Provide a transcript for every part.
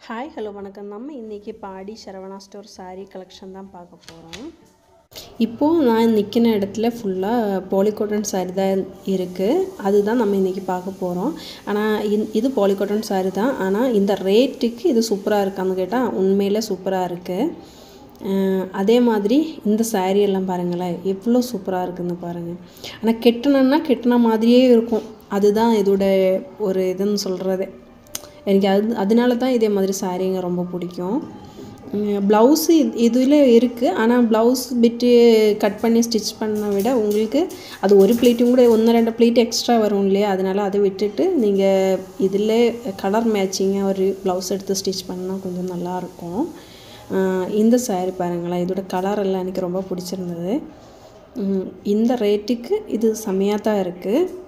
Hi hello வணக்கம். நம்ம இன்றைக்கி பாடி சரவணா ஸ்டோர் சாரீ கலெக்ஷன் தான் பார்க்க போகிறோம். இப்போது நான் நிற்கிற இடத்துல ஃபுல்லாக பாலிகாட்டன் சாரீ தான் இருக்குது. அதுதான் நம்ம இன்றைக்கி பார்க்க போகிறோம். ஆனால் இது பாலிகாட்டன் சாரீ தான். ஆனால் இந்த ரேட்டுக்கு இது சூப்பராக இருக்கான்னு கேட்டால் உண்மையிலே சூப்பராக இருக்குது. அதே மாதிரி இந்த சாரீ எல்லாம் பாருங்களேன், எவ்வளோ சூப்பராக இருக்குதுன்னு பாருங்கள். ஆனால் கெட்டின மாதிரியே இருக்கும். அதுதான் இதோட ஒரு இதுன்னு சொல்கிறது. எனக்கு அதனால தான் இதே மாதிரி சாரீங்க ரொம்ப பிடிக்கும். ப்ளவுஸு இதில் இருக்குது. ஆனால் ப்ளவுஸ் பிட்டு கட் பண்ணி ஸ்டிச் பண்ண விட உங்களுக்கு அது ஒரு ப்ளீட்டும் கூட 1-2 ப்ளீட் எக்ஸ்ட்ரா வரும் இல்லையா? அதனால் அதை விட்டுட்டு நீங்கள் இதில் கலர் மேட்சிங்காக ஒரு ப்ளவுஸ் எடுத்து ஸ்டிச் பண்ணால் கொஞ்சம் நல்லாயிருக்கும். இந்த சாரீ பாருங்களேன், இதோட கலர் எல்லாம் எனக்கு ரொம்ப பிடிச்சிருந்தது. இந்த ரேட்டுக்கு இது செம்மையாக தான் இருக்குது.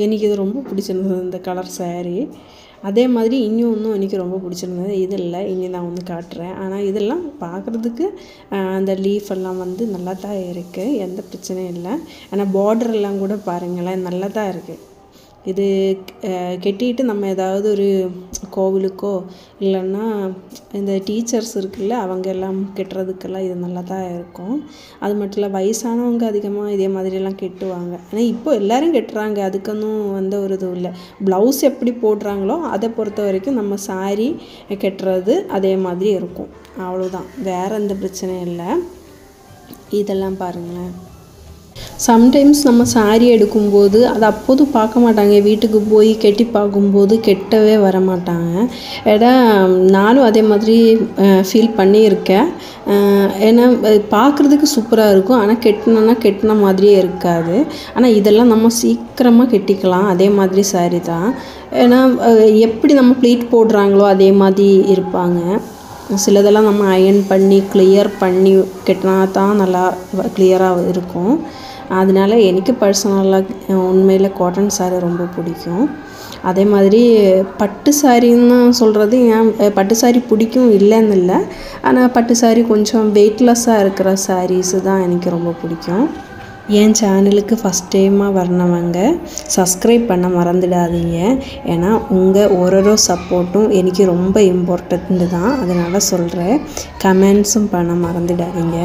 எனக்கு இது ரொம்ப பிடிச்சிருந்தது இந்த கலர் சாரீ. அதே மாதிரி இன்னும் எனக்கு ரொம்ப பிடிச்சிருந்தது. இது இல்லை, இனி நான் வந்து காட்டுறேன். ஆனால் இதெல்லாம் பார்க்குறதுக்கு அந்த லீஃப் எல்லாம் வந்து நல்லா தான் இருக்குது, எந்த பிரச்சனையும் இல்லை. ஆனால் பார்டர் எல்லாம் கூட பாருங்களேன், நல்லா தான் இருக்குது. இது கெட்டிட்டு நம்ம ஏதாவது ஒரு கோவிலுக்கோ இல்லைன்னா இந்த டீச்சர்ஸ் இருக்குல்ல, அவங்க எல்லாம் கெட்டுறதுக்கெல்லாம் இது நல்லா தான் இருக்கும். அது மட்டும் இல்லை, வயசானவங்க அதிகமாக இதே மாதிரியெல்லாம் கெட்டுவாங்க. ஆனால் இப்போ எல்லோரும் கெட்டுறாங்க, அதுக்கொன்னும் வந்து ஒரு இதுவும் இல்லை. ப்ளவுஸ் எப்படி போடுறாங்களோ அதை பொறுத்த வரைக்கும் நம்ம சாரீ கெட்டுறது அதே மாதிரி இருக்கும், அவ்வளோதான். வேறு எந்த பிரச்சனையும் இல்லை. இதெல்லாம் பாருங்களேன். சம்டைம்ஸ் நம்ம சாரீ எடுக்கும்போது அதை அப்போது பார்க்க மாட்டாங்க, வீட்டுக்கு போய் கெட்டி பார்க்கும்போது கெட்டவே வர மாட்டாங்க. ஏன்னா நானும் அதே மாதிரி ஃபீல் பண்ணியிருக்கேன். ஏன்னா பார்க்குறதுக்கு சூப்பராக இருக்கும், ஆனால் கெட்டின மாதிரியே இருக்காது. ஆனால் இதெல்லாம் நம்ம சீக்கிரமாக கெட்டிக்கலாம், அதே மாதிரி சாரீ தான். ஏன்னா எப்படி நம்ம ப்ளீட் போடுறாங்களோ அதே மாதிரி இருப்பாங்க. சிலதெல்லாம் நம்ம அயர்ன் பண்ணி கிளியர் பண்ணி கெட்டினா தான் நல்லா கிளியராக இருக்கும். அதனால எனக்கு பர்சனலாக உண்மையில் காட்டன் சாரீ ரொம்ப பிடிக்கும். அதே மாதிரி பட்டு சாரின்னு சொல்கிறது, ஏன் பட்டு சாரீ பிடிக்கும் இல்லைன்னு இல்லை. ஆனால் பட்டு சாரீ கொஞ்சம் வெயிட்லெஸ்ஸாக இருக்கிற சாரீஸு தான் எனக்கு ரொம்ப பிடிக்கும். என் சேனலுக்கு ஃபஸ்ட் டைமாக வரணுவங்க சப்ஸ்கிரைப் பண்ண மறந்துடாதீங்க. ஏன்னா உங்கள் ஒரு சப்போர்ட்டும் எனக்கு ரொம்ப இம்பார்ட்டன்ட்டு தான். அதனால் சொல்கிறேன், கமெண்ட்ஸும் பண்ண மறந்துடாதீங்க.